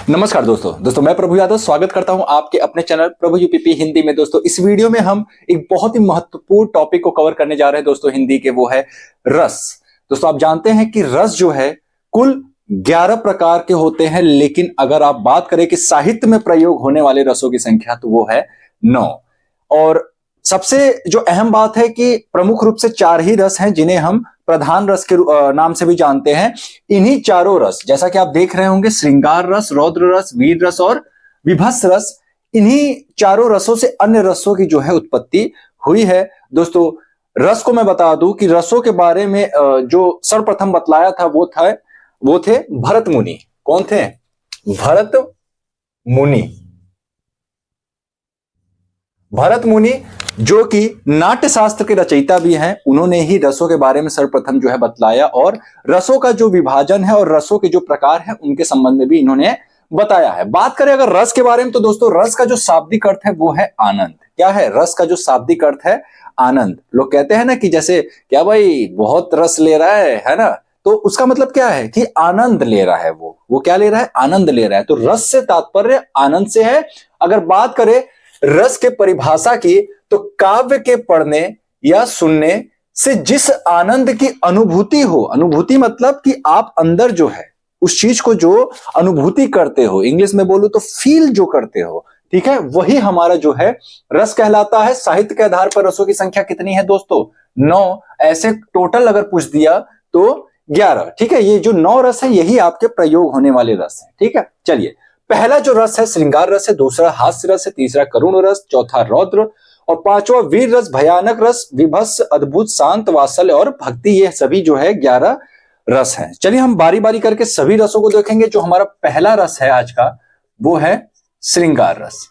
नमस्कार दोस्तों मैं प्रभु यादव स्वागत करता हूं आपके अपने चैनल प्रभु यूपीपी हिंदी में। दोस्तों इस वीडियो में हम एक बहुत ही महत्वपूर्ण टॉपिक को कवर करने जा रहे हैं दोस्तों हिंदी के, वो है रस। दोस्तों आप जानते हैं कि रस जो है कुल 11 प्रकार के होते हैं, लेकिन अगर आप बात करें कि साहित्य में प्रयोग होने वाले रसों की संख्या तो वो है 9। और सबसे जो अहम बात है कि प्रमुख रूप से 4 ही रस हैं जिन्हें हम प्रधान रस के नाम से भी जानते हैं। इन्हीं चारों रस, जैसा कि आप देख रहे होंगे, श्रृंगार रस, रौद्र रस, वीर रस और विभत्स रस, इन्हीं चारों रसों से अन्य रसों की जो है उत्पत्ति हुई है। दोस्तों रस को मैं बता दूं कि रसों के बारे में जो सर्वप्रथम बतलाया था वो थे भरत मुनि। कौन थे? भरत मुनि। भरत मुनि जो कि नाट्य शास्त्र के रचयिता भी हैं, उन्होंने ही रसों के बारे में सर्वप्रथम जो है बतलाया और रसों का जो विभाजन है और रसों के जो प्रकार हैं उनके संबंध में भी इन्होंने बताया है। बात करें अगर रस के बारे में तो दोस्तों रस का जो शाब्दिक अर्थ है वो है आनंद। क्या है रस का जो शाब्दिक अर्थ है? आनंद। लोग कहते हैं ना कि जैसे क्या भाई बहुत रस ले रहा है ना, तो उसका मतलब क्या है कि आनंद ले रहा है। वो क्या ले रहा है? आनंद ले रहा है। तो रस से तात्पर्य आनंद से है। अगर बात करें रस के परिभाषा की तो काव्य के पढ़ने या सुनने से जिस आनंद की अनुभूति हो, अनुभूति मतलब कि आप अंदर जो है उस चीज को जो अनुभूति करते हो, इंग्लिश में बोलूं तो फील जो करते हो, ठीक है, वही हमारा जो है रस कहलाता है। साहित्य के आधार पर रसों की संख्या कितनी है दोस्तों? 9। ऐसे टोटल अगर पूछ दिया तो 11। ठीक है, ये जो 9 रस है यही आपके प्रयोग होने वाले रस है। ठीक है, चलिए पहला जो रस है श्रृंगार रस है, दूसरा हास्य रस है, तीसरा करुण रस, चौथा रौद्र और पांचवा वीर रस, भयानक रस, विभत्स, अद्भुत, शांत, वात्सल्य और भक्ति। ये सभी जो है 11 रस हैं। चलिए हम बारी बारी करके सभी रसों को देखेंगे। जो हमारा पहला रस है आज का वो है श्रृंगार रस।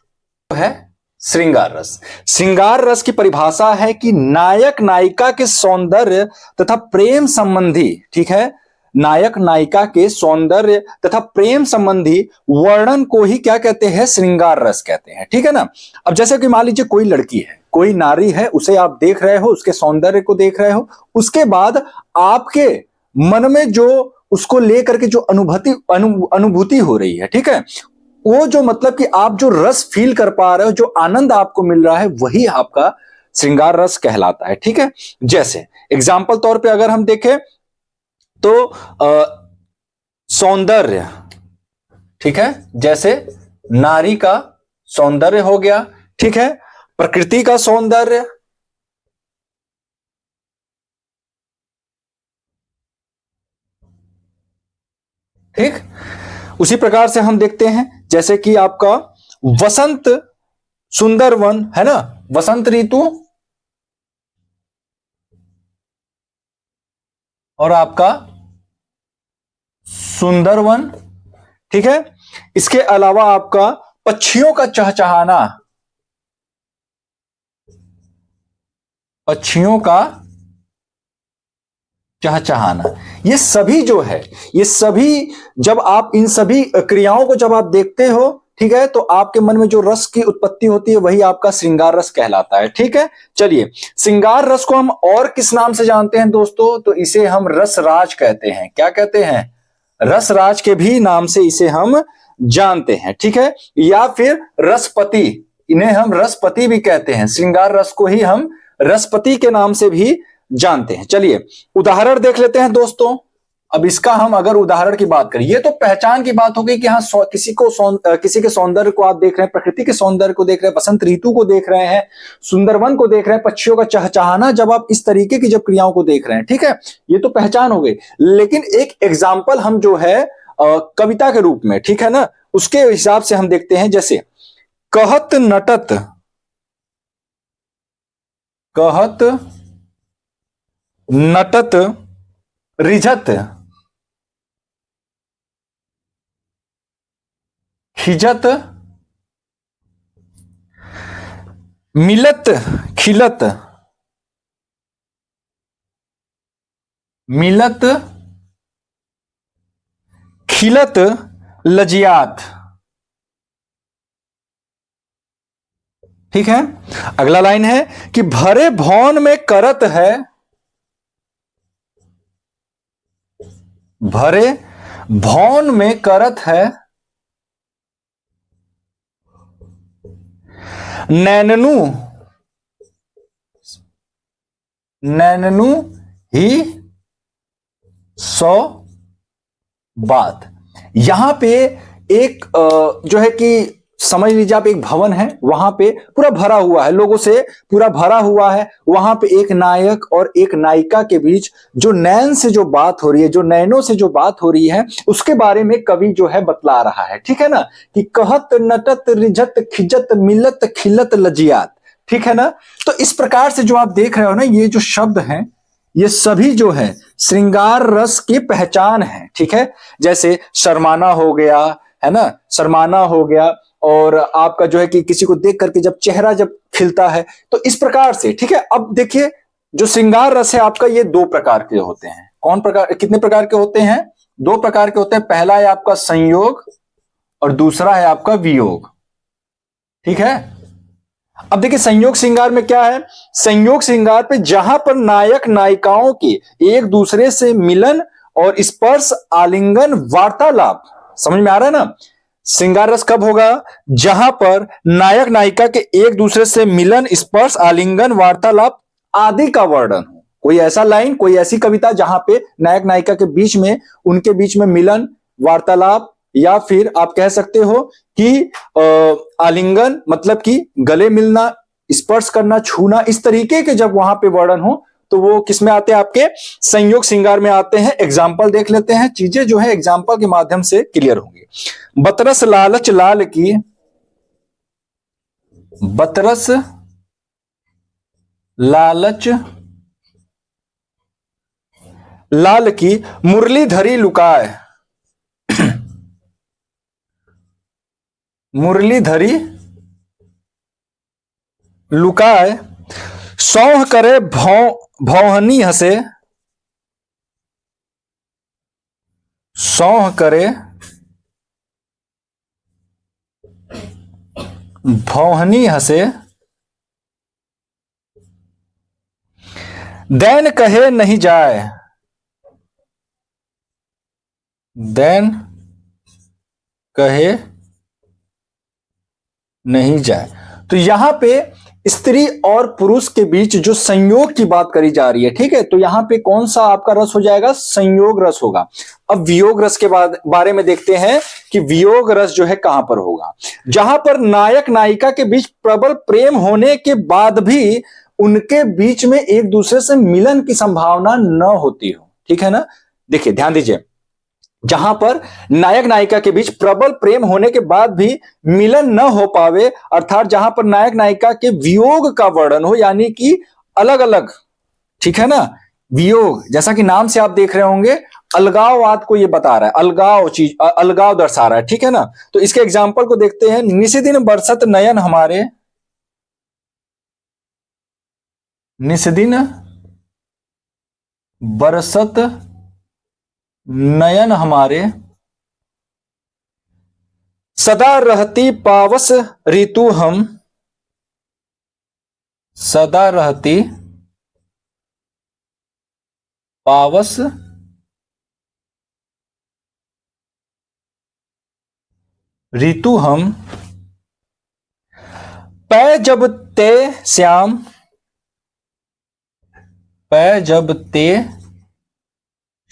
वो है श्रृंगार रस। श्रृंगार रस की परिभाषा है कि नायक नायिका के सौंदर्य तथा प्रेम संबंधी, ठीक है, नायक नायिका के सौंदर्य तथा प्रेम संबंधी वर्णन को ही क्या कहते हैं? श्रृंगार रस कहते हैं। ठीक है ना। अब जैसे कि मान लीजिए कोई लड़की है, कोई नारी है, उसे आप देख रहे हो, उसके सौंदर्य को देख रहे हो, उसके बाद आपके मन में जो उसको लेकर के जो अनुभूति हो रही है, ठीक है, वो जो मतलब कि आप जो रस फील कर पा रहे हो, जो आनंद आपको मिल रहा है, वही आपका श्रृंगार रस कहलाता है। ठीक है, जैसे एग्जाम्पल तौर पे अगर हम देखें तो सौंदर्य, ठीक है, जैसे नारी का सौंदर्य हो गया, ठीक है, प्रकृति का सौंदर्य, ठीक। उसी प्रकार से हम देखते हैं जैसे कि आपका वसंत सुंदर वन है ना, वसंत ऋतु, और आपका सुंदर वन, ठीक है। इसके अलावा आपका पक्षियों का चहचहाना, पक्षियों का चहचहाना, ये सभी जो है, ये सभी जब आप इन सभी क्रियाओं को जब आप देखते हो, ठीक है, तो आपके मन में जो रस की उत्पत्ति होती है वही आपका श्रृंगार रस कहलाता है। ठीक है, चलिए श्रृंगार रस को हम और किस नाम से जानते हैं दोस्तों? तो इसे हम रसराज कहते हैं। क्या कहते हैं? रसराज के भी नाम से इसे हम जानते हैं। ठीक है, या फिर रसपति, इन्हें हम रसपति भी कहते हैं। श्रृंगार रस को ही हम रसपति के नाम से भी जानते हैं। चलिए उदाहरण देख लेते हैं दोस्तों। अब इसका हम अगर उदाहरण की बात करें, ये तो पहचान की बात हो गई कि हाँ किसी के सौंदर्य को आप देख रहे हैं, प्रकृति के सौंदर्य को देख रहे हैं, बसंत ऋतु को देख रहे हैं, सुंदरवन को देख रहे हैं, पक्षियों का चहचहाना, जब आप इस तरीके की जब क्रियाओं को देख रहे हैं, ठीक है, ये तो पहचान हो गई। लेकिन एक एग्जाम्पल हम जो है कविता के रूप में, ठीक है ना, उसके हिसाब से हम देखते हैं। जैसे कहत नटत, कहत नटत रिझत खिजत मिलत खिलत, मिलत खिलत लजियात। ठीक है, अगला लाइन है कि भरे भौन में करत है, भरे भौन में करत है नैननु, नैननु ही सौ बात। यहां पे एक जो है कि समझ लीजिए आप, एक भवन है, वहां पे पूरा भरा हुआ है, लोगों से पूरा भरा हुआ है। वहां पे एक नायक और एक नायिका के बीच जो नैन से जो बात हो रही है, जो नैनों से जो बात हो रही है, उसके बारे में कवि जो है बतला रहा है। ठीक है ना, कि कहत नटत रिझत खिजत मिलत खिलत लजियात। ठीक है ना, तो इस प्रकार से जो आप देख रहे हो ना, ये जो शब्द हैं, ये सभी जो है श्रृंगार रस की पहचान है। ठीक है, जैसे शर्माना हो गया, है ना, शर्माना हो गया, और आपका जो है कि किसी को देख करके जब चेहरा जब खिलता है, तो इस प्रकार से। ठीक है, अब देखिए, जो श्रृंगार रस है आपका, ये दो प्रकार के होते हैं। कौन प्रकार, कितने प्रकार के होते हैं? दो प्रकार के होते हैं। पहला है आपका संयोग और दूसरा है आपका वियोग। ठीक है, अब देखिए संयोग श्रृंगार में क्या है। संयोग श्रृंगार पे जहां पर नायक नायिकाओं के एक दूसरे से मिलन और स्पर्श, आलिंगन, वार्तालाप, समझ में आ रहा है ना। श्रृंगार रस कब होगा? जहां पर नायक नायिका के एक दूसरे से मिलन, स्पर्श, आलिंगन, वार्तालाप आदि का वर्णन हो। कोई ऐसा लाइन, कोई ऐसी कविता जहां पे नायक नायिका के बीच में, उनके बीच में मिलन, वार्तालाप, या फिर आप कह सकते हो कि आलिंगन, मतलब कि गले मिलना, स्पर्श करना, छूना, इस तरीके के जब वहां पे वर्णन हो, तो वो किस में आते हैं? आपके संयोग श्रृंगार में आते हैं। एग्जाम्पल देख लेते हैं, चीजें जो है एग्जाम्पल के माध्यम से क्लियर होंगी। बतरस लालच लाल की, बतरस लालच लाल की मुरली धरी लुकाए, मुरली धरी लुकाए, सौह करे भौहनी हंसे, सौह करे भौहनी हंसे, दैन कहे नहीं जाए, दैन कहे नहीं जाए। तो यहां पे स्त्री और पुरुष के बीच जो संयोग की बात करी जा रही है। ठीक है, तो यहां पे कौन सा आपका रस हो जाएगा? संयोग रस होगा। अब वियोग रस के बारे में देखते हैं कि वियोग रस जो है कहां पर होगा। जहां पर नायक नायिका के बीच प्रबल प्रेम होने के बाद भी उनके बीच में एक दूसरे से मिलन की संभावना न होती हो। ठीक है ना, देखिए ध्यान दीजिए, जहां पर नायक नायिका के बीच प्रबल प्रेम होने के बाद भी मिलन न हो पावे, अर्थात जहां पर नायक नायिका के वियोग का वर्णन हो, यानी कि अलग अलग। ठीक है ना, वियोग, जैसा कि नाम से आप देख रहे होंगे, अलगाववाद को ये बता रहा है, अलगाव चीज, अलगाव दर्शा रहा है। ठीक है ना, तो इसके एग्जाम्पल को देखते हैं। निशिदिन बरसत नयन हमारे, निशिदिन बरसत नयन हमारे, सदा रहती पावस ऋतु हम, सदा रहती पावस ऋतु हम, पै जब ते श्याम, पै जब ते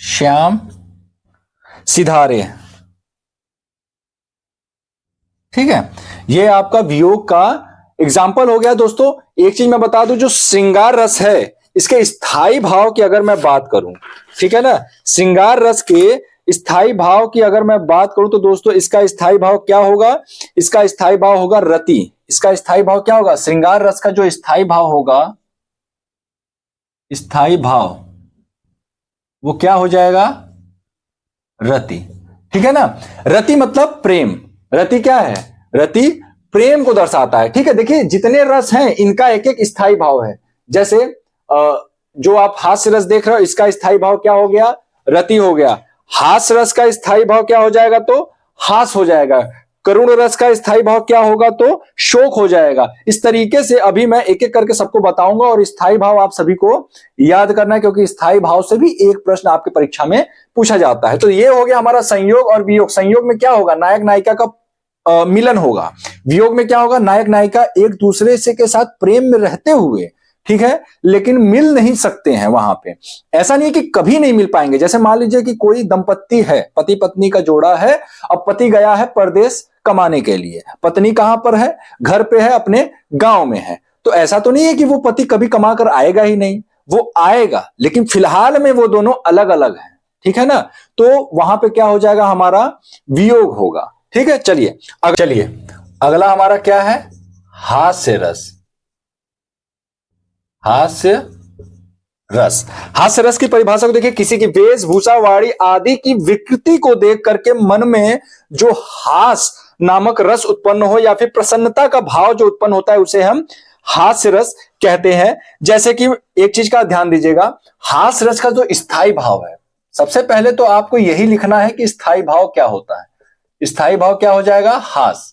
श्याम सिधारे। ठीक है, ये आपका वियोग का एग्जाम्पल हो गया। दोस्तों एक चीज मैं बता दूं, जो श्रृंगार रस है, इसके स्थायी भाव की अगर मैं बात करूं, ठीक है ना, श्रृंगार रस के स्थायी भाव की अगर मैं बात करूं, तो दोस्तों इसका स्थायी भाव क्या होगा? इसका स्थायी भाव होगा रति। इसका स्थायी भाव क्या होगा? श्रृंगार रस का जो स्थायी भाव होगा, स्थायी भाव, वो क्या हो जाएगा? रति। ठीक है ना, रति मतलब प्रेम। रति क्या है? रति प्रेम को दर्शाता है। ठीक है, देखिए जितने रस हैं इनका एक एक स्थायी भाव है। जैसे जो आप हास्य रस देख रहे हो, इसका स्थायी भाव क्या हो गया? रति हो गया। हास्य रस का स्थायी भाव क्या हो जाएगा? तो हास हो जाएगा। करुण रस का स्थायी भाव क्या होगा? तो शोक हो जाएगा। इस तरीके से अभी मैं एक एक करके सबको बताऊंगा, और स्थायी भाव आप सभी को याद करना है, क्योंकि स्थायी भाव से भी एक प्रश्न आपकी परीक्षा में पूछा जाता है। तो ये हो गया हमारा संयोग और वियोग। संयोग में क्या होगा? नायक नायिका का मिलन होगा। वियोग में क्या होगा, नायक नायिका एक दूसरे से के साथ प्रेम में रहते हुए, ठीक है, लेकिन मिल नहीं सकते हैं वहां पे। ऐसा नहीं है कि कभी नहीं मिल पाएंगे। जैसे मान लीजिए कि कोई दंपत्ति है, पति पत्नी का जोड़ा है, अब पति गया है परदेश कमाने के लिए, पत्नी कहां पर है, घर पे है, अपने गांव में है। तो ऐसा तो नहीं है कि वो पति कभी कमा कर आएगा ही नहीं, वो आएगा, लेकिन फिलहाल में वो दोनों अलग अलग हैं, ठीक है ना। तो वहां पे क्या हो जाएगा, हमारा वियोग होगा, ठीक है। चलिए अगला हमारा क्या है, हास्य रस। हास्य रस, हास्य रस की परिभाषा को देखिए, किसी की वेशभूषा, वाणी आदि की विकृति को देख करके मन में जो हास नामक रस उत्पन्न हो या फिर प्रसन्नता का भाव जो उत्पन्न होता है, उसे हम हास्य रस कहते हैं। जैसे कि एक चीज का ध्यान दीजिएगा, हास्य रस का जो स्थायी भाव है, सबसे पहले तो आपको यही लिखना है कि स्थायी भाव क्या होता है। स्थायी भाव क्या हो जाएगा, हास।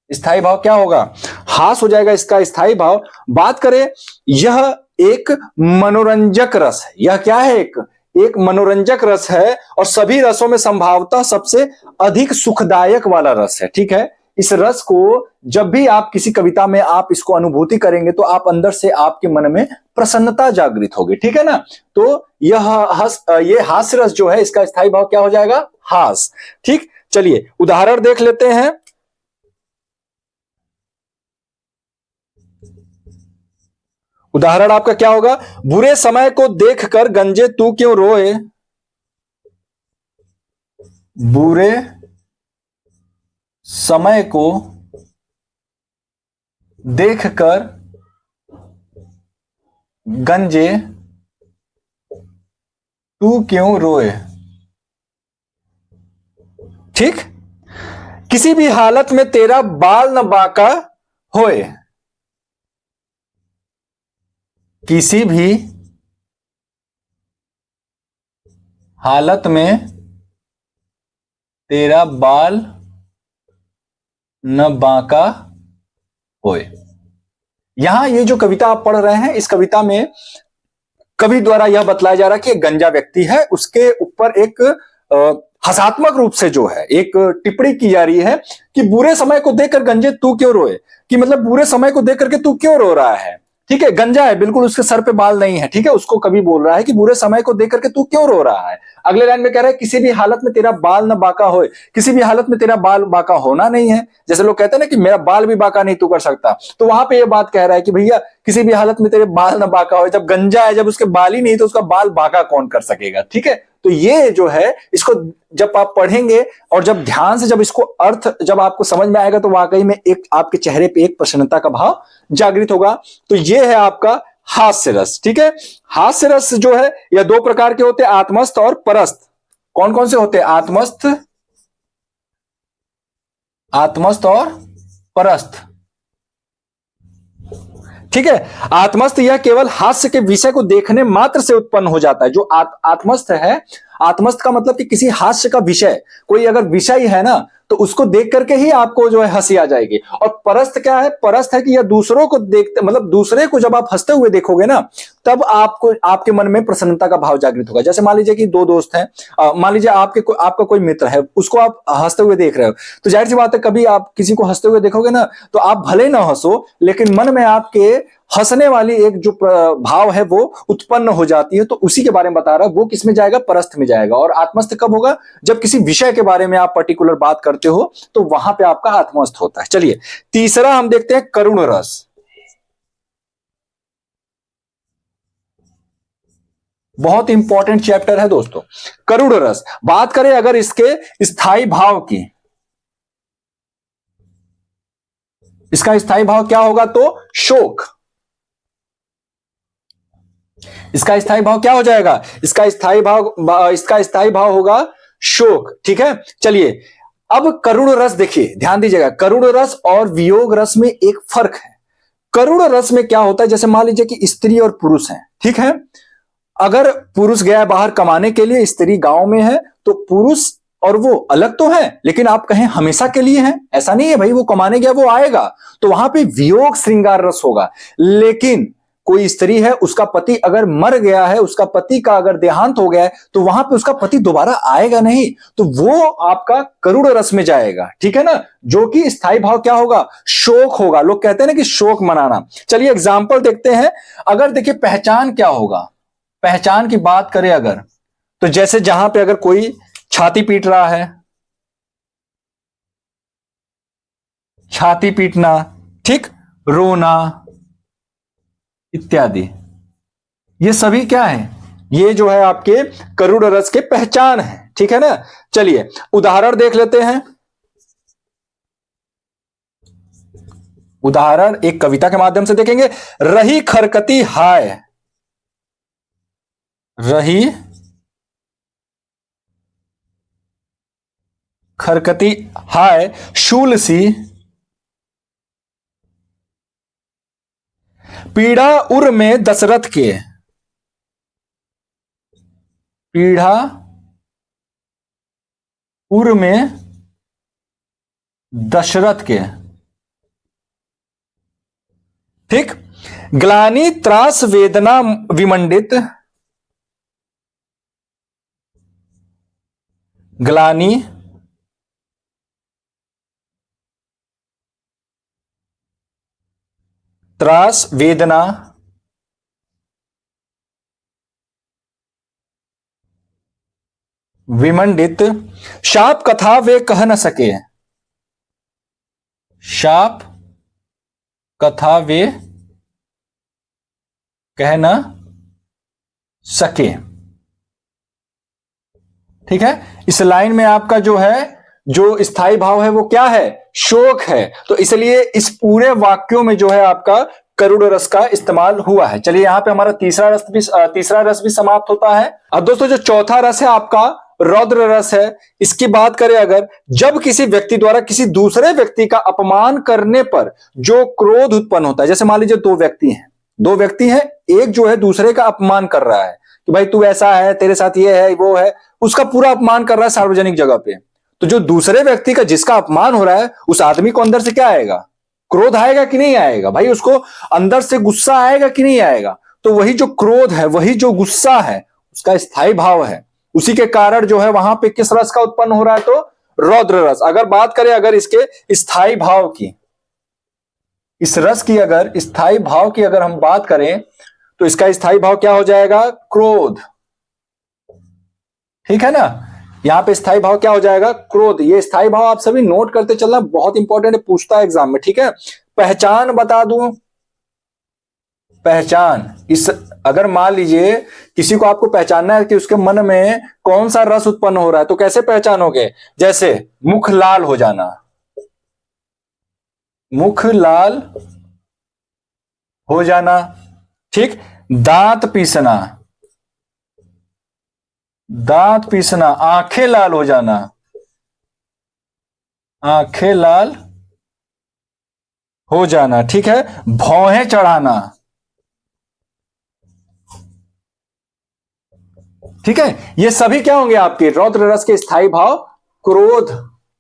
स्थायी भाव क्या होगा, हास हो जाएगा इसका स्थायी भाव। बात करें, यह एक मनोरंजक रस है। यह क्या है, एक मनोरंजक रस है, और सभी रसों में संभवतः सबसे अधिक सुखदायक वाला रस है, ठीक है। इस रस को जब भी आप किसी कविता में आप इसको अनुभूति करेंगे तो आप अंदर से आपके मन में प्रसन्नता जागृत होगी, ठीक है ना। तो ये हास्य रस जो है, इसका स्थायी भाव क्या हो जाएगा, हास, ठीक। चलिए उदाहरण देख लेते हैं। उदाहरण आपका क्या होगा, बुरे समय को देखकर गंजे तू क्यों रोए। बुरे समय को देखकर गंजे तू क्यों रोए, ठीक। किसी भी हालत में तेरा बाल न बांका होए। किसी भी हालत में तेरा बाल न बांका होए। यहां ये जो कविता आप पढ़ रहे हैं, इस कविता में कवि द्वारा यह बतलाया जा रहा है कि एक गंजा व्यक्ति है, उसके ऊपर एक हसात्मक रूप से जो है एक टिप्पणी की जा रही है कि बुरे समय को देखकर गंजे तू क्यों रोए, कि मतलब बुरे समय को देख करके तू क्यों रो रहा है, ठीक है। गंजा है, बिल्कुल उसके सर पे बाल नहीं है, ठीक है। उसको कवि बोल रहा है कि बुरे समय को देख करके तू क्यों रो रहा है। अगले लाइन में कह रहा है, किसी भी हालत में तेरा बाल न बांका होए। किसी भी हालत में तेरा बाल बांका होना नहीं है। जैसे लोग कहते हैं ना कि मेरा बाल भी बांका नहीं तू कर सकता, तो वहां पे ये बात कह रहा है कि भैया किसी भी हालत में तेरे बाल न बांका होए। जब गंजा है, जब उसके बाल ही नहीं, तो उसका बाल बांका कौन कर सकेगा, ठीक है। तो ये जो है, इसको जब आप पढ़ेंगे और जब ध्यान से जब इसको अर्थ जब आपको समझ में आएगा, तो वाकई में एक आपके चेहरे पे एक प्रसन्नता का भाव जागृत होगा। तो ये है आपका हास्य रस, ठीक है। हास्य रस जो है, यह दो प्रकार के होते हैं, आत्मस्थ और परस्थ। कौन कौन से होते हैं, आत्मस्थ और परस्थ, ठीक है। आत्मस्थ यह केवल हास्य के विषय को देखने मात्र से उत्पन्न हो जाता है। जो आत्मस्थ है, आत्मस्थ का मतलब कि किसी हास्य का विषय, कोई अगर विषय है ना, तो उसको देख करके ही आपको जो है हंसी आ जाएगी। और परस्थ क्या है, परस्थ है कि यह दूसरों को देखते, मतलब दूसरे को जब आप हंसते हुए देखोगे ना, तब आपको आपके मन में प्रसन्नता का भाव जागृत होगा। जैसे मान लीजिए कि दो दोस्त हैं, मान लीजिए आपका कोई मित्र है, उसको आप हंसते हुए देख रहे हो, तो जाहिर सी बात है, कभी आप किसी को हंसते हुए देखोगे ना, तो आप भले ना हंसो, लेकिन मन में आपके हंसने वाली एक जो भाव है वो उत्पन्न हो जाती है। तो उसी के बारे में बता रहा है, वो किस में जाएगा, परस्थ में जाएगा। और आत्मस्थ कब होगा, जब किसी विषय के बारे में आप पर्टिकुलर बात करते हो, तो वहां पे आपका आत्मस्थ होता है। चलिए तीसरा हम देखते हैं, करुण रस। बहुत इंपॉर्टेंट चैप्टर है दोस्तों, करुण रस। बात करें अगर इसके स्थायी भाव की, इसका स्थायी भाव क्या होगा, तो शोक। इसका स्थायी भाव क्या हो जाएगा, इसका स्थायी भाव होगा शोक, ठीक है। चलिए अब करुण रस देखिए, ध्यान दीजिएगा, करुण रस और वियोग रस में एक फर्क है। करुण रस में क्या होता है, जैसे मान लीजिए कि स्त्री और पुरुष हैं, ठीक है। अगर पुरुष गया बाहर कमाने के लिए, स्त्री गांव में है, तो पुरुष और वो अलग तो है, लेकिन आप कहें हमेशा के लिए हैं, ऐसा नहीं है भाई, वो कमाने गया, वो आएगा, तो वहां पे वियोग श्रृंगार रस होगा। लेकिन कोई स्त्री है, उसका पति अगर मर गया है, उसका पति का अगर देहांत हो गया है, तो वहां पे उसका पति दोबारा आएगा नहीं, तो वो आपका करुण रस में जाएगा, ठीक है ना। जो कि स्थायी भाव क्या होगा, शोक होगा। लोग कहते हैं ना कि शोक मनाना। चलिए एग्जाम्पल देखते हैं। अगर देखिए पहचान क्या होगा, पहचान की बात करें अगर, तो जैसे जहां पे अगर कोई छाती पीट रहा है, छाती पीटना, ठीक, रोना इत्यादि, ये सभी क्या है, ये जो है आपके करुण रस के पहचान है, ठीक है ना। चलिए उदाहरण देख लेते हैं। उदाहरण एक कविता के माध्यम से देखेंगे। रही खरकती हाय, रही खरकती हाय शूल सी, पीड़ा उर में दशरथ के, पीड़ा उर में दशरथ के, ठीक। ग्लानि त्रास वेदना विमंडित, ग्लानि त्रास वेदना विमंडित, शाप कथा वे कह न सके, शाप कथा वे कह न सके, ठीक है। इस लाइन में आपका जो है, जो स्थायी भाव है वो क्या है, शोक है। तो इसलिए इस पूरे वाक्यों में जो है आपका करुण रस का इस्तेमाल हुआ है। चलिए यहां पे हमारा तीसरा रस भी समाप्त होता है। अब दोस्तों जो चौथा रस है आपका रौद्र रस है। इसकी बात करें अगर, जब किसी व्यक्ति द्वारा किसी दूसरे व्यक्ति का अपमान करने पर जो क्रोध उत्पन्न होता है। जैसे मान लीजिए दो व्यक्ति हैं, एक जो है दूसरे का अपमान कर रहा है कि भाई तू ऐसा है, तेरे साथ ये है वो है, उसका पूरा अपमान कर रहा है सार्वजनिक जगह पे। तो जो दूसरे व्यक्ति का जिसका अपमान हो रहा है, उस आदमी को अंदर से क्या आएगा, क्रोध आएगा कि नहीं आएगा भाई, उसको अंदर से गुस्सा आएगा कि नहीं आएगा। तो वही जो क्रोध है, वही जो गुस्सा है, उसका स्थायी भाव है। उसी के कारण जो है वहां पे किस रस का उत्पन्न हो रहा है, तो रौद्र रस। अगर बात करें अगर इसके स्थायी भाव की, इस रस की अगर स्थायी भाव की अगर हम बात करें, तो इसका स्थायी भाव क्या हो जाएगा, क्रोध, ठीक है ना। यहां पे स्थायी भाव क्या हो जाएगा, क्रोध। ये स्थायी भाव आप सभी नोट करते चलना, बहुत इंपॉर्टेंट है, पूछता है एग्जाम में, ठीक है। पहचान बता दूं, पहचान, इस अगर मान लीजिए किसी को आपको पहचानना है कि उसके मन में कौन सा रस उत्पन्न हो रहा है, तो कैसे पहचानोगे, जैसे मुख लाल हो जाना, मुख लाल हो जाना, ठीक। दांत पीसना, दांत पीसना, आंखें लाल हो जाना, आंखें लाल हो जाना, ठीक है। भौहें चढ़ाना, ठीक है। ये सभी क्या होंगे आपके रौद्र रस के स्थायी भाव, क्रोध,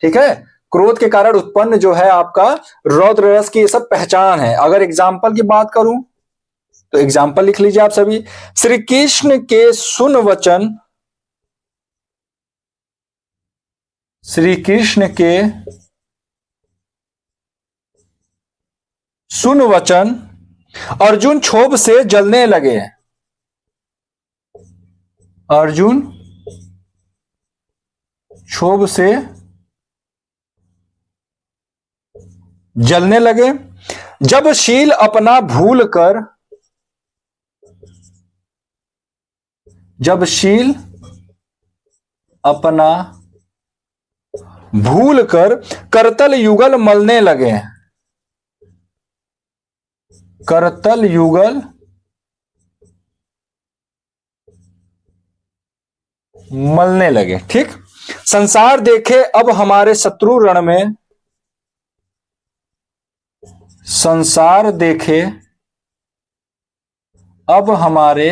ठीक है। क्रोध के कारण उत्पन्न जो है आपका रौद्र रस की ये सब पहचान है। अगर एग्जाम्पल की बात करूं, तो एग्जाम्पल लिख लीजिए आप सभी। श्री कृष्ण के सुन वचन, श्री कृष्ण के सुन वचन अर्जुन क्षोभ से जलने लगे, अर्जुन क्षोभ से जलने लगे। जब शील अपना भूल कर, जब शील अपना भूल कर करतल युगल मलने लगे, करतल युगल मलने लगे, ठीक। संसार देखे अब हमारे शत्रु रण में, संसार देखे अब हमारे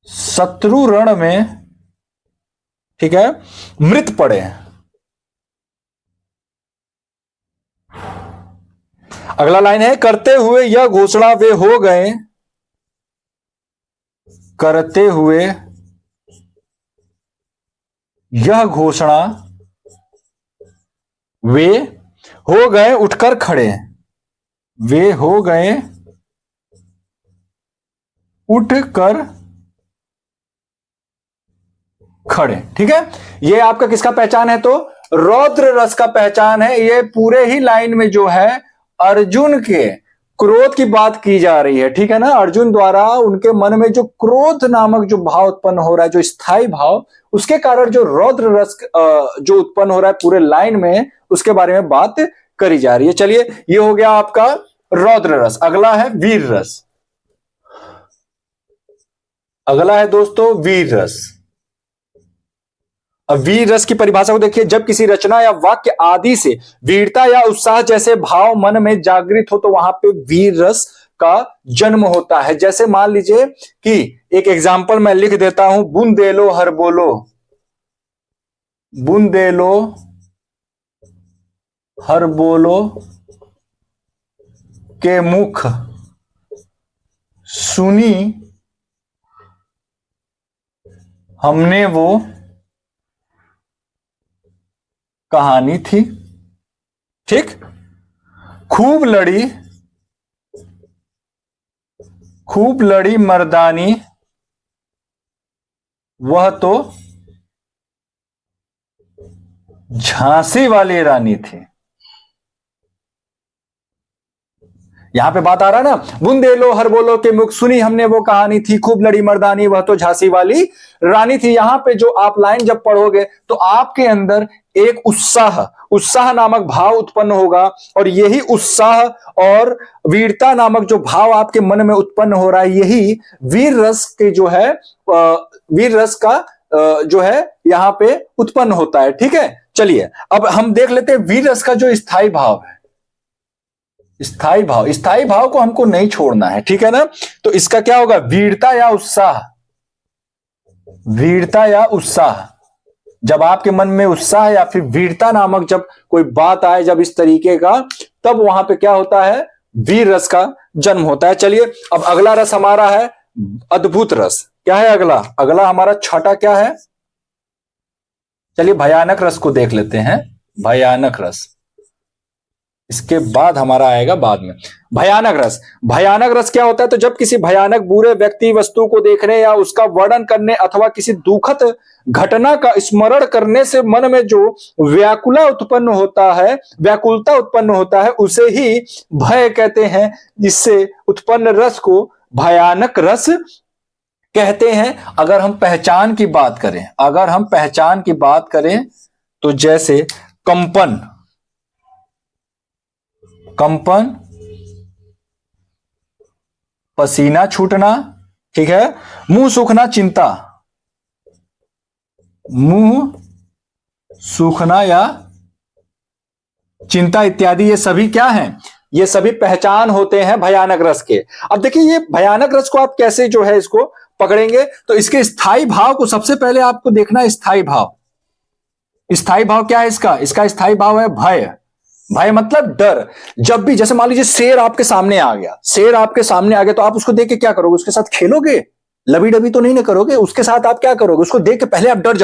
शत्रु रण में, ठीक है, मृत पड़े। अगला लाइन है, करते हुए यह घोषणा वे हो गए, करते हुए यह घोषणा वे हो गए उठकर खड़े, वे हो गए उठकर खड़े। ठीक है, ये आपका किसका पहचान है? तो रौद्र रस का पहचान है। ये पूरे ही लाइन में जो है अर्जुन के क्रोध की बात की जा रही है। ठीक है ना, अर्जुन द्वारा उनके मन में जो क्रोध नामक जो भाव उत्पन्न हो रहा है, जो स्थायी भाव, उसके कारण जो रौद्र रस जो उत्पन्न हो रहा है पूरे लाइन में, उसके बारे में बात करी जा रही है। चलिए, ये हो गया आपका रौद्र रस। अगला है वीर रस। अगला है दोस्तों वीर रस। अब वीर रस की परिभाषा को देखिए, जब किसी रचना या वाक्य आदि से वीरता या उत्साह जैसे भाव मन में जागृत हो तो वहां पे वीर रस का जन्म होता है। जैसे मान लीजिए कि एक एग्जाम्पल मैं लिख देता हूं, बुंदेलो हर बोलो, बुंदेलो हर बोलो के मुख सुनी हमने वो कहानी थी। ठीक, खूब लड़ी मर्दानी वह तो झांसी वाली रानी थी। यहां पे बात आ रहा है ना, बुंदेलो हर बोलो के मुख सुनी हमने वो कहानी थी, खूब लड़ी मर्दानी वह तो झांसी वाली रानी थी। यहां पे जो आप लाइन जब पढ़ोगे तो आपके अंदर एक उत्साह नामक भाव उत्पन्न होगा, और यही उत्साह और वीरता नामक जो भाव आपके मन में उत्पन्न हो रहा है, यही वीर रस के जो है वीर रस का जो है यहां पे उत्पन्न होता है। ठीक है, चलिए अब हम देख लेते हैं वीर रस का जो स्थायी भाव है। स्थायी भाव को हमको नहीं छोड़ना है। ठीक है ना, तो इसका क्या होगा? वीरता या उत्साह। वीरता या उत्साह, जब आपके मन में उत्साह या फिर वीरता नामक जब कोई बात आए, जब इस तरीके का, तब वहां पे क्या होता है? वीर रस का जन्म होता है। चलिए, अब अगला रस हमारा है अद्भुत रस। क्या है अगला हमारा छठा क्या है? चलिए भयानक रस को देख लेते हैं। भयानक रस इसके बाद हमारा आएगा बाद में। भयानक रस क्या होता है? तो जब किसी भयानक बुरे व्यक्ति वस्तु को देखने या उसका वर्णन करने अथवा किसी दुखद घटना का स्मरण करने से मन में जो व्याकुलता उत्पन्न होता है उसे ही भय कहते हैं। जिससे उत्पन्न रस को भयानक रस कहते हैं। अगर हम पहचान की बात करें तो जैसे कंपन, पसीना छूटना, ठीक है, मुंह सूखना, या चिंता इत्यादि, ये सभी क्या हैं? ये सभी पहचान होते हैं भयानक रस के। अब देखिए, ये भयानक रस को आप कैसे जो है इसको पकड़ेंगे? तो इसके स्थायी भाव को सबसे पहले आपको देखना है। स्थायी भाव क्या है इसका स्थायी भाव है भय मतलब डर। जब भी जैसे मान लीजिए शेर आपके सामने आ गया तो आप उसको देख के क्या करोगे? उसके साथ खेलोगे? लबी डबी तो नहीं ना करोगे। उसके साथ आप क्या करोगे? उसको देख के पहले आप डर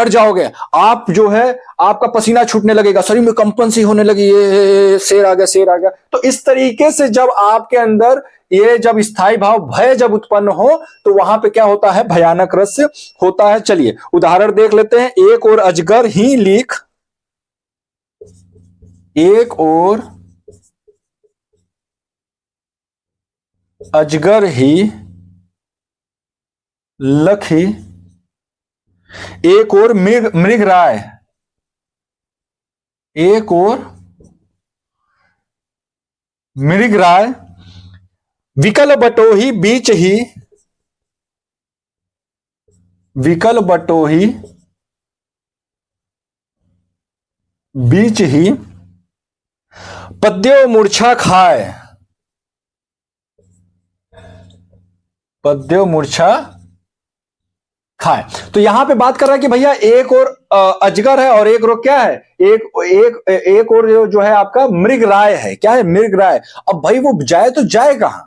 जाओगे। आप जो है आपका पसीना छूटने लगेगा, शरीर में कंपन सी होने लगी, ये शेर आ गया। तो इस तरीके से जब आपके अंदर ये जब स्थायी भाव भय जब उत्पन्न हो तो वहां पे क्या होता है? भयानक रस होता है। चलिए उदाहरण देख लेते हैं। एक और अजगर ही लिख लखी, एक और मृगराय, विकल बटोही बीच ही पद्यो मूर्छा खाए। तो यहां पे बात कर रहा है कि भैया एक और अजगर है और एक क्या है, एक और जो है आपका मृगराय है। क्या है? मृगराय। अब भाई वो जाए तो जाए कहां,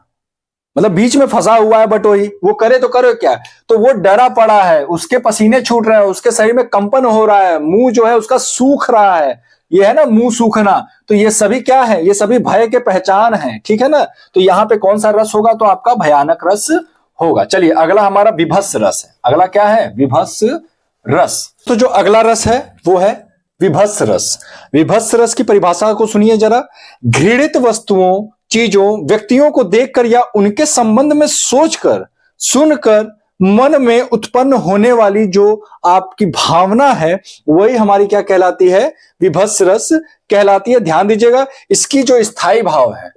मतलब बीच में फंसा हुआ है बटोही, वो करे तो करे क्या। तो वो डरा पड़ा है, उसके पसीने छूट रहे हैं, उसके शरीर में कंपन हो रहा है, मुंह जो है उसका सूख रहा है, ये है ना मुंह सूखना। तो ये सभी क्या है, ये सभी भय के पहचान है, ठीक है ना। तो यहां पे कौन सा रस होगा, तो आपका भयानक रस होगा। चलिए अगला हमारा विभत्स रस है। अगला क्या है? विभत्स रस। तो जो अगला रस है वो है विभत्स रस। विभत्स रस की परिभाषा को सुनिए जरा। घृणित वस्तुओं, चीजों, व्यक्तियों को देखकर या उनके संबंध में सोचकर, सुनकर मन में उत्पन्न होने वाली जो आपकी भावना है, वही हमारी क्या कहलाती है? विभत्स रस कहलाती है। ध्यान दीजिएगा, इसकी जो स्थायी भाव है,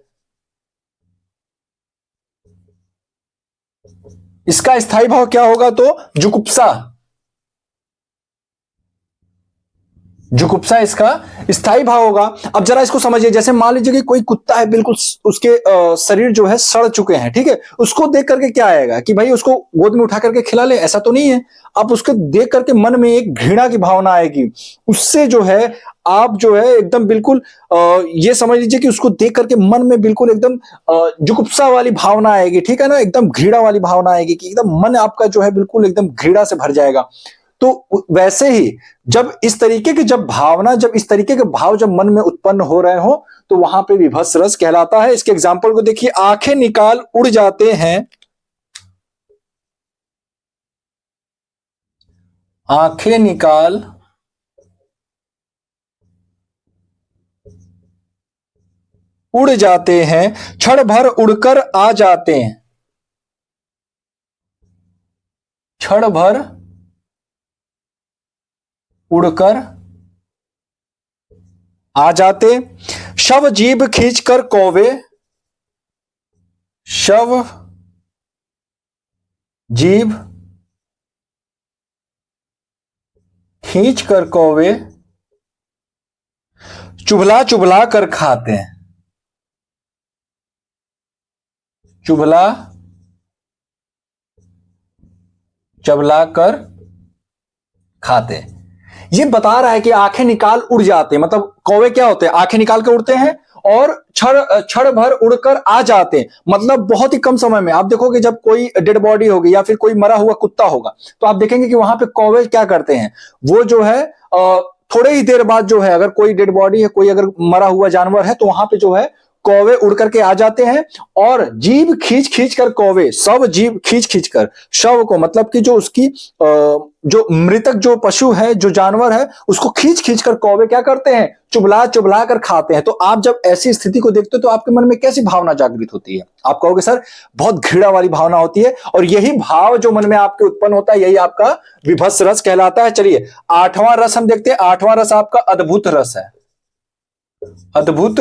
इसका स्थायी भाव क्या होगा? तो जुगुप्सा। जुगुप्सा इसका स्थायी भाव होगा। अब जरा इसको समझिए, जैसे मान लीजिए कि कोई कुत्ता है, बिल्कुल उसके शरीर जो है सड़ चुके हैं, ठीक है, उसको देख करके क्या आएगा कि भाई उसको गोद में उठा करके खिला ले, ऐसा तो नहीं है। आप उसको देख करके मन में एक घृणा की भावना आएगी, उससे जो है आप जो है एकदम बिल्कुल ये समझ लीजिए कि उसको देख करके मन में बिल्कुल एकदम जुगुप्सा वाली भावना आएगी, ठीक है ना, एकदम घृणा वाली भावना आएगी कि एकदम मन आपका जो है बिल्कुल एकदम घृणा से भर जाएगा। तो वैसे ही जब इस तरीके की जब भावना, जब इस तरीके के भाव जब मन में उत्पन्न हो रहे हो, तो वहां पे विभत्स रस कहलाता है। इसके एग्जाम्पल को देखिए, आंखें निकाल उड़ जाते हैं, आंखें निकाल उड़ जाते हैं, क्षण भर उड़कर आ जाते हैं, क्षण भर उड़कर आ जाते। शव जीभ खींचकर कौवे, शव जीभ खींचकर कौवे चुभला चुभला कर खाते हैं, चुभला चबला कर खाते हैं। ये बता रहा है कि आंखें निकाल उड़ जाते हैं, मतलब कौवे क्या होते हैं? आंखें निकाल कर उड़ते हैं और क्षण भर उड़कर आ जाते हैं, मतलब बहुत ही कम समय में। आप देखोगे जब कोई डेड बॉडी होगी या फिर कोई मरा हुआ कुत्ता होगा, तो आप देखेंगे कि वहां पे कौवे क्या करते हैं, वो जो है थोड़े ही देर बाद जो है, अगर कोई डेड बॉडी है, कोई अगर मरा हुआ जानवर है, तो वहां पे जो है कौवे उड़ करके आ जाते हैं और जीभ खींच खींच कर कौवे, सब जीभ खींच खींच कर शव को, मतलब कि जो उसकी जो मृतक जो पशु है, जो जानवर है, उसको खींच खींच कर कौवे क्या करते हैं? चुबला चुबला कर खाते हैं। तो आप जब ऐसी स्थिति को देखते हो तो आपके मन में कैसी भावना जागृत होती है? आप कहोगे सर बहुत घृणा वाली भावना होती है, और यही भाव जो मन में आपके उत्पन्न होता है, यही आपका विभत्स रस कहलाता है। चलिए आठवां रस हम देखते हैं। आठवां रस आपका अद्भुत रस है। अद्भुत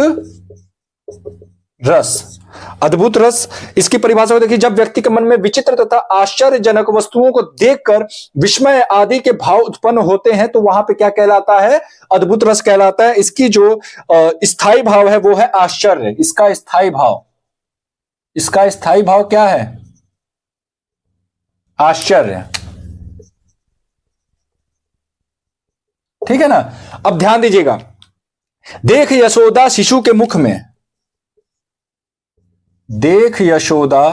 रस। अद्भुत रस, इसकी परिभाषा को देखिए, जब व्यक्ति के मन में विचित्र तथा आश्चर्यजनक वस्तुओं को देखकर विस्मय आदि के भाव उत्पन्न होते हैं, तो वहां पे क्या कहलाता है? अद्भुत रस कहलाता है। इसकी जो स्थायी भाव है वो है आश्चर्य। इसका स्थायी भाव, इसका स्थायी भाव क्या है? आश्चर्य, ठीक है ना। अब ध्यान दीजिएगा, देख यशोदा शिशु के मुख में, देख यशोदा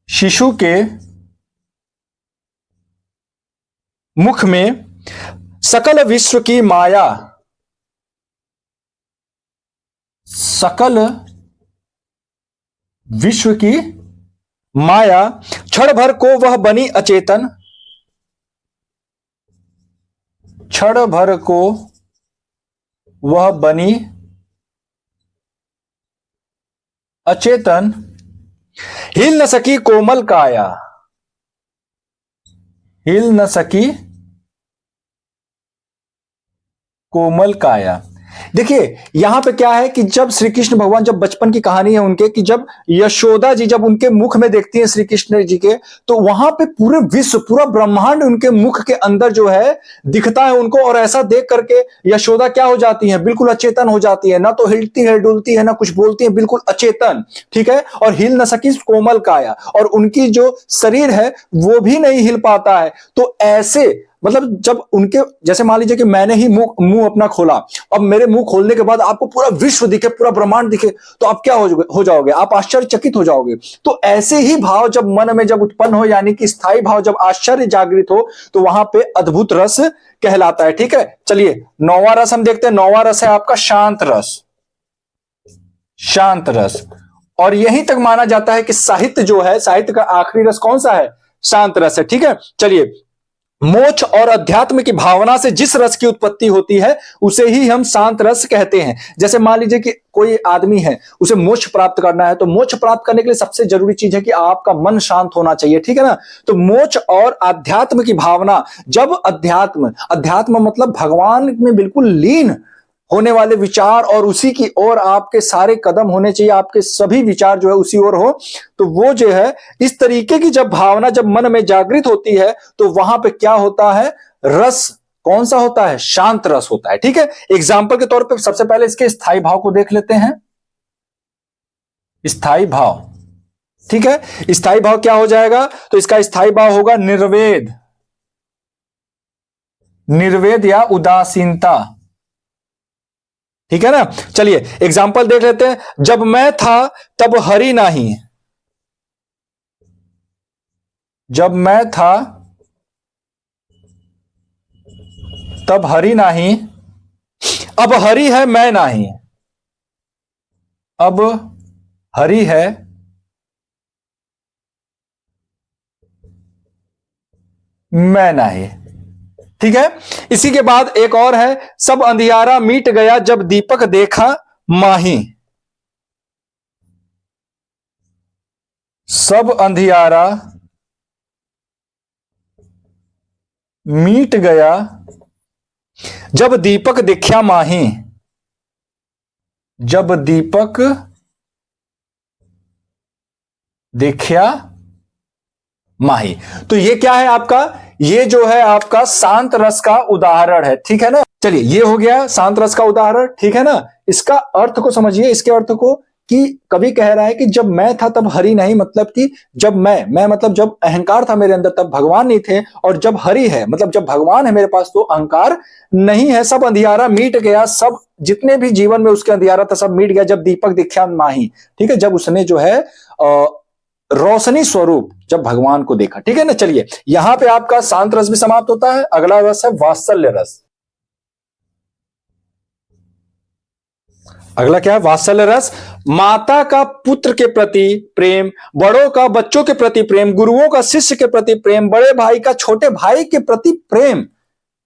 शिशु के मुख में सकल विश्व की माया, सकल विश्व की माया, क्षण भर को वह बनी अचेतन, क्षण भर को वह बनी अचेतन, हिल न सकी कोमल काया, हिल न सकी कोमल काया। देखिए यहां पे क्या है कि जब श्री कृष्ण भगवान, जब बचपन की कहानी है उनके, कि जब यशोदा जी जब उनके मुख में देखती है श्री कृष्ण जी के, तो वहां पे पूरे विश्व, पूरा ब्रह्मांड उनके मुख के अंदर जो है दिखता है उनको। और ऐसा देख करके यशोदा क्या हो जाती है, बिल्कुल अचेतन हो जाती है, ना तो हिलती है डुलती है ना कुछ बोलती है, बिल्कुल अचेतन, ठीक है। और हिल न सकी कोमल काया, और उनकी जो शरीर है वो भी नहीं हिल पाता है। तो ऐसे मतलब जब उनके, जैसे मान लीजिए कि मैंने ही मुंह अपना खोला, अब मेरे मुंह खोलने के बाद आपको पूरा विश्व दिखे, पूरा ब्रह्मांड दिखे, तो आप क्या हो जाओगे, आप आश्चर्यचकित हो जाओगे। तो ऐसे ही भाव जब मन में जब उत्पन्न हो, यानी कि स्थायी भाव जब आश्चर्य जागृत हो, तो वहां पे अद्भुत रस कहलाता है। ठीक है, चलिए नौवां रस हम देखते हैं। नौवां रस है आपका शांत रस। शांत रस, और यहीं तक माना जाता है कि साहित्य जो है, साहित्य का आखिरी रस कौन सा है, शांत रस है। ठीक है, चलिए मोक्ष और अध्यात्म की भावना से जिस रस की उत्पत्ति होती है उसे ही हम शांत रस कहते हैं। जैसे मान लीजिए कि कोई आदमी है, उसे मोक्ष प्राप्त करना है, तो मोक्ष प्राप्त करने के लिए सबसे जरूरी चीज है कि आपका मन शांत होना चाहिए, ठीक है ना। तो मोक्ष और अध्यात्म की भावना, जब अध्यात्म, अध्यात्म मतलब भगवान में बिल्कुल लीन होने वाले विचार, और उसी की ओर आपके सारे कदम होने चाहिए, आपके सभी विचार जो है उसी ओर हो, तो वो जो है इस तरीके की जब भावना जब मन में जागृत होती है, तो वहां पे क्या होता है, रस कौन सा होता है, शांत रस होता है। ठीक है, एग्जाम्पल के तौर पे सबसे पहले इसके स्थायी भाव को देख लेते हैं। स्थायी भाव, ठीक है, स्थायी भाव क्या हो जाएगा, तो इसका स्थायी भाव होगा निर्वेद, निर्वेद या उदासीनता। ठीक है ना, चलिए एग्जाम्पल देख लेते हैं। जब मैं था तब हरि नहीं, जब मैं था तब हरि नहीं, अब हरि है मैं नहीं, अब हरि है मैं नहीं। ठीक है, इसी के बाद एक और है, सब अंधियारा मिट गया जब दीपक देखा माही, सब अंधियारा मिट गया जब दीपक दिख्या माही, जब दीपक दिख्या माही। तो ये क्या है आपका, ये जो है आपका शांत रस का उदाहरण है। ठीक है ना, चलिए ये हो गया शांत रस का उदाहरण। ठीक है ना, इसका अर्थ को समझिए, इसके अर्थ को, कि कवि कह रहा है कि जब मैं था तब हरि नहीं, मतलब कि जब मैं मतलब जब अहंकार था मेरे अंदर तब भगवान नहीं थे, और जब हरि है मतलब जब भगवान है मेरे पास तो अहंकार नहीं है। सब अंधियारा मिट गया, सब जितने भी जीवन में उसके अंधियारा था सब मिट गया जब दीपक दिख्या माही। ठीक है, जब उसने जो है रोशनी स्वरूप जब भगवान को देखा। ठीक है ना, चलिए यहां पे आपका शांत रस भी समाप्त होता है। अगला रस है वात्सल्य रस। अगला क्या है, वात्सल्य रस। माता का पुत्र के प्रति प्रेम, बड़ों का बच्चों के प्रति प्रेम, गुरुओं का शिष्य के प्रति प्रेम, बड़े भाई का छोटे भाई के प्रति प्रेम,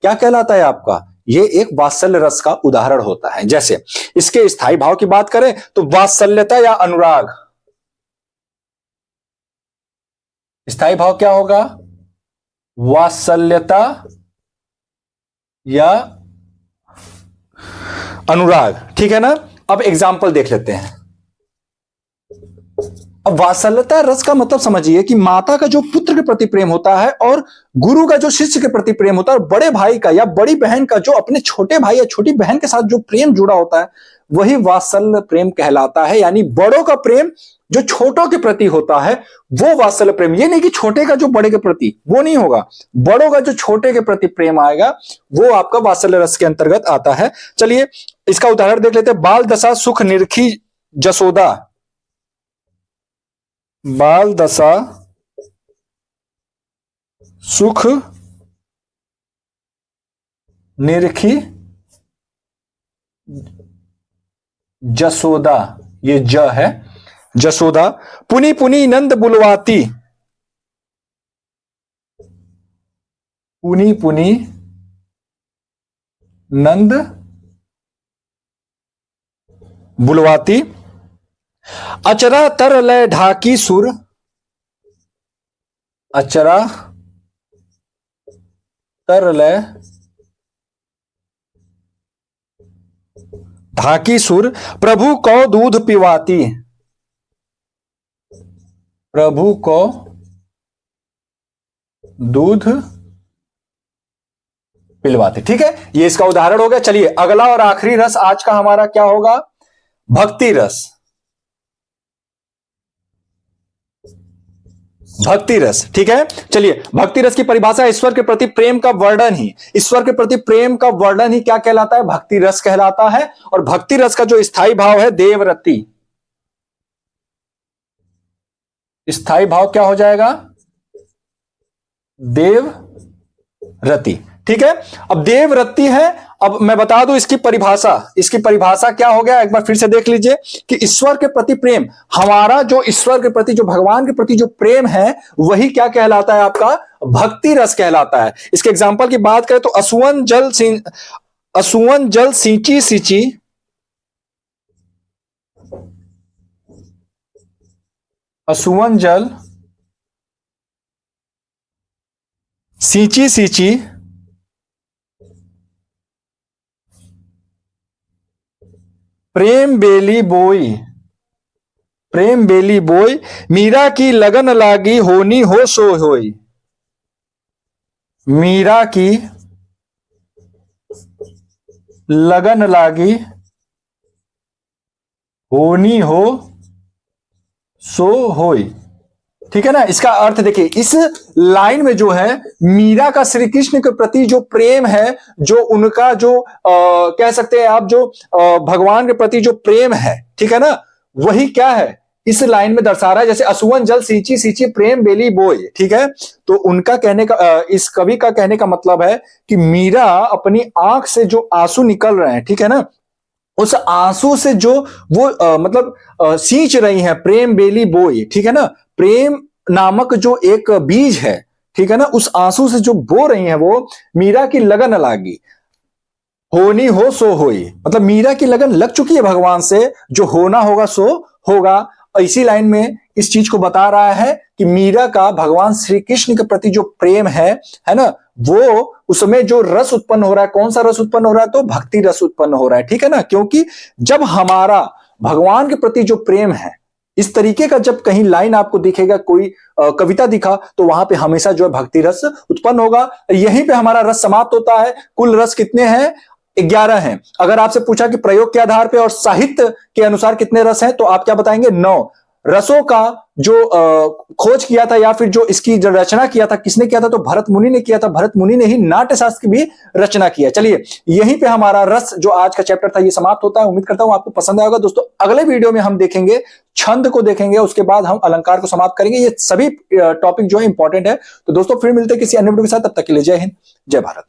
क्या कहलाता है आपका, ये एक वात्सल्य रस का उदाहरण होता है। जैसे इसके स्थायी भाव की बात करें तो वात्सल्यता या अनुराग। स्थायी भाव क्या होगा, वात्सल्यता या अनुराग। ठीक है ना, अब एग्जाम्पल देख लेते हैं। अब वात्सल्यता रस का मतलब समझिए कि माता का जो पुत्र के प्रति प्रेम होता है, और गुरु का जो शिष्य के प्रति प्रेम होता है, और बड़े भाई का या बड़ी बहन का जो अपने छोटे भाई या छोटी बहन के साथ जो प्रेम जुड़ा होता है, वही वात्सल्य प्रेम कहलाता है। यानी बड़ों का प्रेम जो छोटों के प्रति होता है वो वात्सल्य प्रेम। ये नहीं कि छोटे का जो बड़े के प्रति, वो नहीं होगा, बड़ों का जो छोटे के प्रति प्रेम आएगा वो आपका वात्सल्य रस के अंतर्गत आता है। चलिए इसका उदाहरण देख लेते हैं। बाल दशा सुख निरखी जसोदा, बाल दशा सुख निरखी जसोदा, ये ज है, जसोदा। पुनी पुनी नंद बुलवाती, पुनी पुनी नंद बुलवाती। अचरा तर लय ढाकी सुर, अचरा तर लय ढाकी सुर प्रभु को दूध पिवाती, प्रभु को दूध पिलवाते। ठीक है, ये इसका उदाहरण हो गया। चलिए अगला और आखिरी रस आज का हमारा क्या होगा, भक्ति रस। भक्ति रस, ठीक है। चलिए भक्ति रस की परिभाषा ईश्वर के प्रति प्रेम का वर्णन ही, ईश्वर के प्रति प्रेम का वर्णन ही क्या कहलाता है, भक्ति रस कहलाता है। और भक्ति रस का जो स्थायी भाव है देवरति, स्थायी भाव क्या हो जाएगा, देवरति। ठीक है, अब देवरति है। अब मैं बता दूं इसकी परिभाषा, इसकी परिभाषा क्या हो गया, एक बार फिर से देख लीजिए कि ईश्वर के प्रति प्रेम, हमारा जो ईश्वर के प्रति, जो भगवान के प्रति जो प्रेम है वही क्या कहलाता है, आपका भक्ति रस कहलाता है। इसके एग्जांपल की बात करें तो असुवन जल सींची सींची, असुवन जल सींची सींची प्रेम बेली बोई, प्रेम बेली बोई, मीरा की लगन लागी होनी हो सो होई, मीरा की लगन लागी होनी हो सो होई। ठीक है ना, इसका अर्थ देखिए, इस लाइन में जो है मीरा का श्री कृष्ण के प्रति जो प्रेम है, जो उनका जो कह सकते हैं आप, जो भगवान के प्रति जो प्रेम है, ठीक है ना, वही क्या है इस लाइन में दर्शा रहा है। जैसे असुवन जल सींची सींची प्रेम बेली बोए, ठीक है, तो उनका कहने का, इस कवि का कहने का मतलब है कि मीरा अपनी आंख से जो आंसू निकल रहे हैं, ठीक है ना, उस आंसू से जो वो मतलब सींच रही हैं, प्रेम बेली बोए, ठीक है ना, प्रेम नामक जो एक बीज है, ठीक है ना, उस आंसू से जो बो रही हैं वो मीरा की लगन लागी होनी हो सो होई, मतलब मीरा की लगन लग चुकी है भगवान से, जो होना होगा सो होगा। इसी लाइन में इस चीज को बता रहा है कि मीरा का भगवान श्री कृष्ण के प्रति जो प्रेम है ना, वो उसमें जो रस उत्पन्न हो रहा है, कौन सा रस उत्पन्न हो रहा है, तो भक्ति रस उत्पन्न हो रहा है। ठीक है ना, क्योंकि जब हमारा भगवान के प्रति जो प्रेम है, इस तरीके का जब कहीं लाइन आपको दिखेगा, कोई कविता दिखा, तो वहां पे हमेशा जो है भक्ति रस उत्पन्न होगा। यहीं पे हमारा रस समाप्त होता है। कुल रस कितने हैं, 11 हैं। अगर आपसे पूछा कि प्रयोग के आधार पे और साहित्य के अनुसार कितने रस हैं, तो आप क्या बताएंगे, 9 रसों का जो खोज किया था या फिर जो इसकी जो रचना किया था, किसने किया था, तो भरत मुनि ने किया था। भरत मुनि ने ही नाट्य शास्त्र की भी रचना किया। चलिए यहीं पे हमारा रस जो आज का चैप्टर था ये समाप्त होता है। उम्मीद करता हूं आपको पसंद आएगा। दोस्तों अगले वीडियो में हम देखेंगे छंद को, देखेंगे, उसके बाद हम अलंकार को समाप्त करेंगे। ये सभी टॉपिक जो है इंपॉर्टेंट है। तो दोस्तों फिर मिलते हैं किसी अन्य वीडियो के साथ, तब तक के लिए जय हिंद, जय भारत।